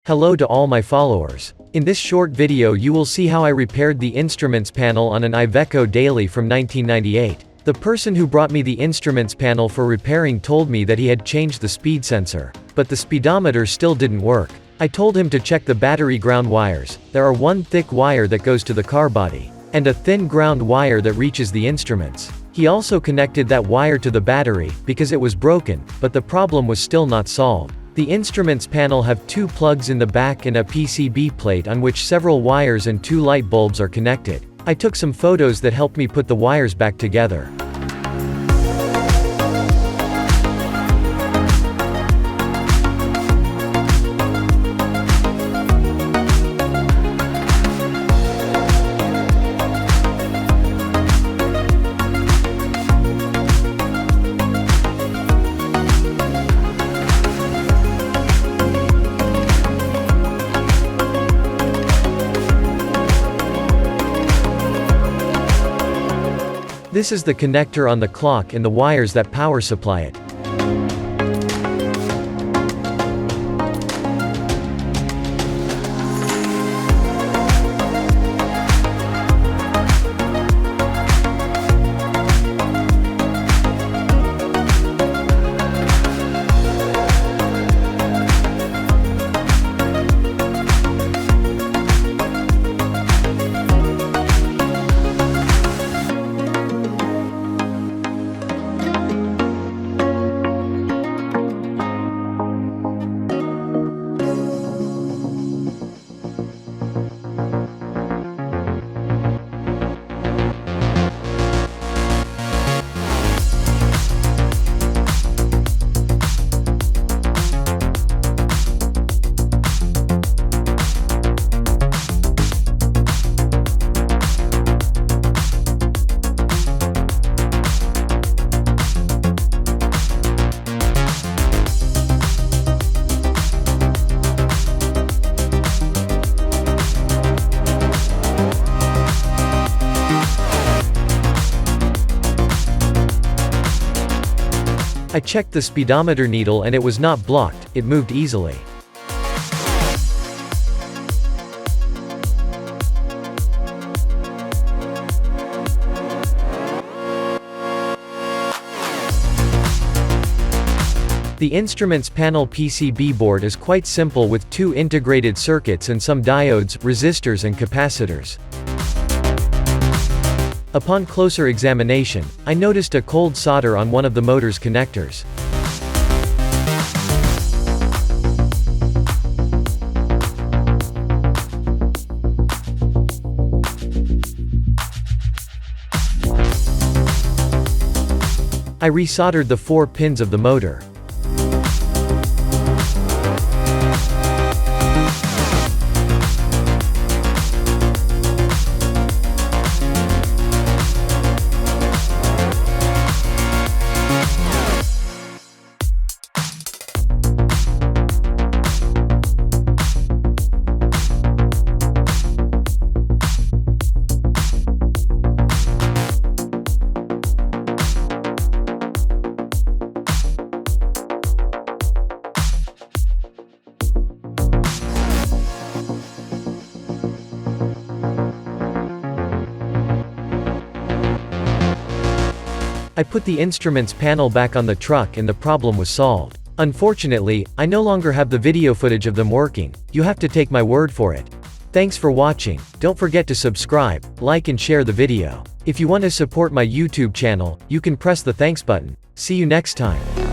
Hello to all my followers. In this short video you will see how I repaired the instruments panel on an Iveco Daily from 1998. The person who brought me the instruments panel for repairing told me that he had changed the speed sensor, but the speedometer still didn't work. I told him to check the battery ground wires. There are one thick wire that goes to the car body, and a thin ground wire that reaches the instruments. He also connected that wire to the battery, because it was broken, but the problem was still not solved. The instruments panel have two plugs in the back and a PCB plate on which several wires and two light bulbs are connected. I took some photos that helped me put the wires back together. This is the connector on the clock and the wires that power supply it. I checked the speedometer needle and it was not blocked, it moved easily. The instruments panel PCB board is quite simple with two integrated circuits and some diodes, resistors and capacitors. Upon closer examination, I noticed a cold solder on one of the motor's connectors. I resoldered the 4 pins of the motor. I put the instruments panel back on the truck and the problem was solved. Unfortunately, I no longer have the video footage of them working. You have to take my word for it. Thanks for watching. Don't forget to subscribe, like and share the video. If you want to support my YouTube channel, you can press the thanks button. See you next time.